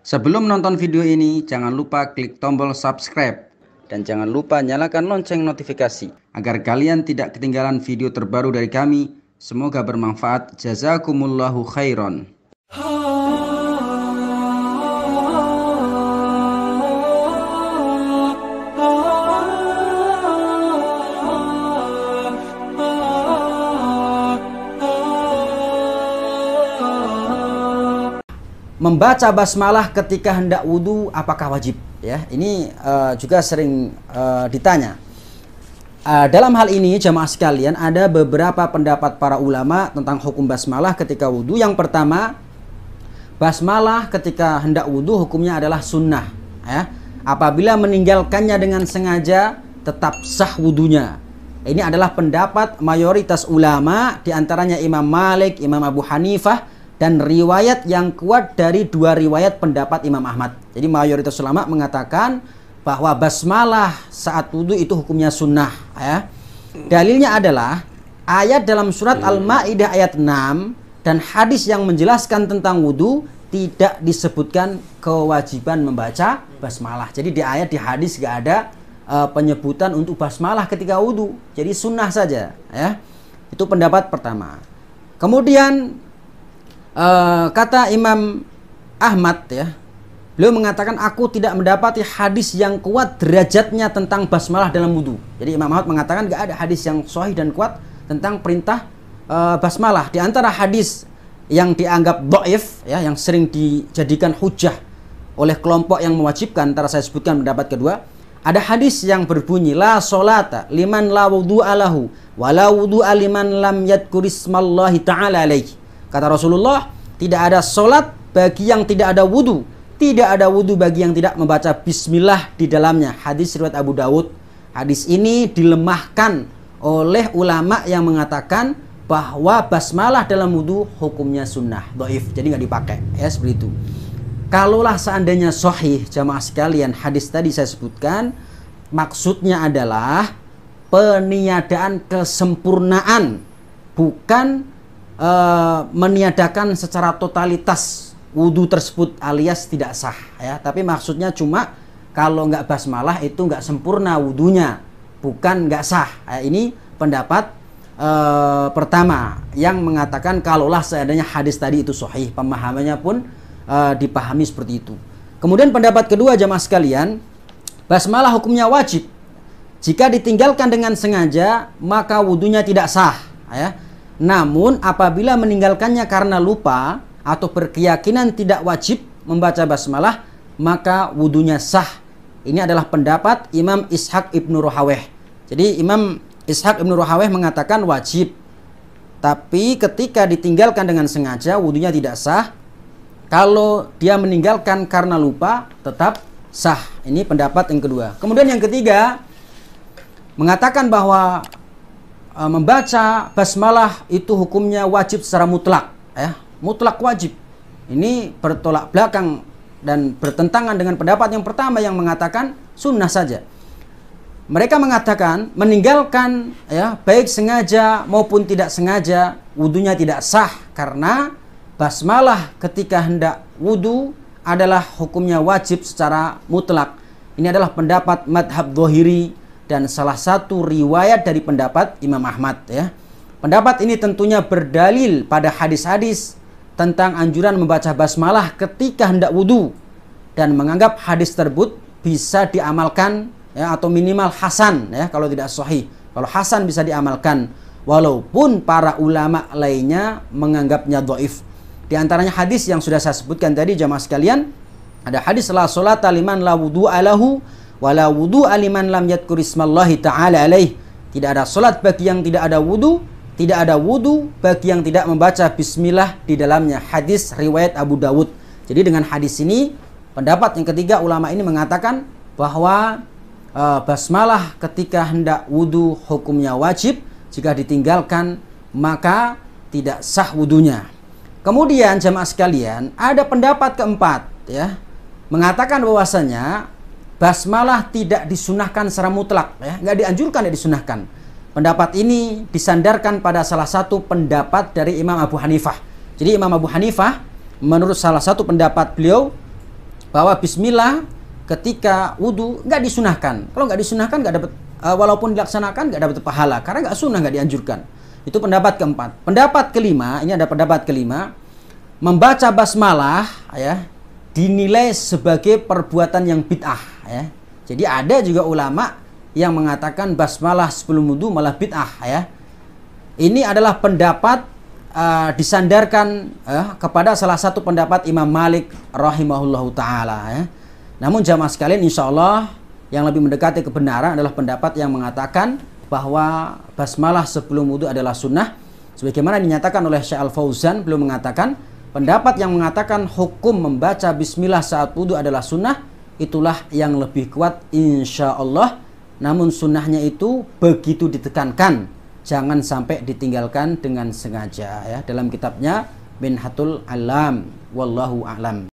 Sebelum nonton video ini, jangan lupa klik tombol subscribe dan jangan lupa nyalakan lonceng notifikasi agar kalian tidak ketinggalan video terbaru dari kami. Semoga bermanfaat. Jazakumullahu khairan. Membaca basmalah ketika hendak wudhu apakah wajib? Ya, ini juga sering ditanya. Dalam hal ini jamaah sekalian, ada beberapa pendapat para ulama tentang hukum basmalah ketika wudhu. Yang pertama, basmalah ketika hendak wudhu hukumnya adalah sunnah. Ya. Apabila meninggalkannya dengan sengaja, tetap sah wudhunya. Ini adalah pendapat mayoritas ulama, diantaranya Imam Malik, Imam Abu Hanifah, dan riwayat yang kuat dari dua riwayat pendapat Imam Ahmad. Jadi mayoritas ulama mengatakan bahwa basmalah saat wudhu itu hukumnya sunnah. Ya. Dalilnya adalah ayat dalam surat Al-Ma'idah ayat 6 dan hadis yang menjelaskan tentang wudhu tidak disebutkan kewajiban membaca basmalah. Jadi di ayat di hadis gak ada penyebutan untuk basmalah ketika wudhu. Jadi sunnah saja. Ya. Itu pendapat pertama. Kemudian kata Imam Ahmad, ya, beliau mengatakan aku tidak mendapati hadis yang kuat derajatnya tentang basmalah dalam wudhu. Jadi Imam Ahmad mengatakan gak ada hadis yang sahih dan kuat tentang perintah basmalah. Di antara hadis yang dianggap dhaif, ya, yang sering dijadikan hujah oleh kelompok yang mewajibkan, antara saya sebutkan pendapat kedua, ada hadis yang berbunyi la sholata liman la wudhu'a lahu wa la wudhu'a liman lam yadhkurismallahi ta'ala alaihi. Kata Rasulullah, tidak ada solat bagi yang tidak ada wudhu, tidak ada wudhu bagi yang tidak membaca bismillah di dalamnya. Hadis riwayat Abu Dawud. Hadis ini dilemahkan oleh ulama yang mengatakan bahwa basmalah dalam wudhu hukumnya sunnah, dhaif, jadi nggak dipakai. Ya, seperti itu. Kalaulah seandainya sahih, jamaah sekalian, hadis tadi saya sebutkan, maksudnya adalah peniadaan kesempurnaan, bukan meniadakan secara totalitas wudhu tersebut alias tidak sah, ya. Tapi maksudnya cuma kalau nggak basmalah itu nggak sempurna wudhunya, bukan nggak sah. Ini pendapat pertama yang mengatakan kalaulah seandainya hadis tadi itu sahih, pemahamannya pun dipahami seperti itu. Kemudian pendapat kedua jamaah sekalian, basmalah hukumnya wajib. Jika ditinggalkan dengan sengaja maka wudhunya tidak sah, ya. Namun apabila meninggalkannya karena lupa atau berkeyakinan tidak wajib membaca basmalah, maka wudhunya sah. Ini adalah pendapat Imam Ishaq Ibnu Rahawayh. Jadi Imam Ishaq Ibnu Rahawayh mengatakan wajib, tapi ketika ditinggalkan dengan sengaja wudhunya tidak sah. Kalau dia meninggalkan karena lupa tetap sah. Ini pendapat yang kedua. Kemudian yang ketiga mengatakan bahwa membaca basmalah itu hukumnya wajib secara mutlak, ya, mutlak wajib. Ini bertolak belakang dan bertentangan dengan pendapat yang pertama yang mengatakan sunnah saja. Mereka mengatakan meninggalkan, ya, baik sengaja maupun tidak sengaja wudhunya tidak sah karena basmalah ketika hendak wudhu adalah hukumnya wajib secara mutlak. Ini adalah pendapat madhab dhahiri dan salah satu riwayat dari pendapat Imam Ahmad, ya. Pendapat ini tentunya berdalil pada hadis-hadis tentang anjuran membaca basmalah ketika hendak wudhu dan menganggap hadis tersebut bisa diamalkan, ya, atau minimal hasan, ya, kalau tidak sahih. Kalau hasan bisa diamalkan walaupun para ulama lainnya menganggapnya dhaif. Di antaranya hadis yang sudah saya sebutkan tadi jamaah sekalian, ada hadis la sholata liman la wudhu'a lahu wala wudhu aliman lam yadhkurismallahi ta'ala alaih. Tidak ada solat bagi yang tidak ada wudhu, tidak ada wudhu bagi yang tidak membaca bismillah di dalamnya. Hadis riwayat Abu Dawud. Jadi dengan hadis ini, pendapat yang ketiga ulama ini mengatakan bahwa basmalah ketika hendak wudhu hukumnya wajib. Jika ditinggalkan maka tidak sah wudhunya. Kemudian jamaah sekalian, ada pendapat keempat, ya, mengatakan bahwasanya basmalah tidak disunahkan secara mutlak, ya, nggak dianjurkan, tidak disunahkan. Pendapat ini disandarkan pada salah satu pendapat dari Imam Abu Hanifah. Jadi Imam Abu Hanifah, menurut salah satu pendapat beliau, bahwa bismillah ketika wudhu nggak disunahkan. Kalau nggak disunahkan nggak dapat, walaupun dilaksanakan nggak dapat pahala karena nggak sunnah, nggak dianjurkan. Itu pendapat keempat. Pendapat kelima, ini ada pendapat kelima, membaca basmalah ya dinilai sebagai perbuatan yang bid'ah ya. Jadi ada juga ulama yang mengatakan basmalah sebelum wudhu malah bid'ah ya. Ini adalah pendapat disandarkan kepada salah satu pendapat Imam Malik rahimahullahu taala ya. Namun jamaah sekalian, insya Allah yang lebih mendekati kebenaran adalah pendapat yang mengatakan bahwa basmalah sebelum wudhu adalah sunnah, sebagaimana dinyatakan oleh Syekh Al-Fauzan. Beliau mengatakan pendapat yang mengatakan hukum membaca bismillah saat wudhu adalah sunnah, itulah yang lebih kuat insya Allah. Namun sunnahnya itu begitu ditekankan, jangan sampai ditinggalkan dengan sengaja ya. Dalam kitabnya Minhatul Alam, wallahu a'lam.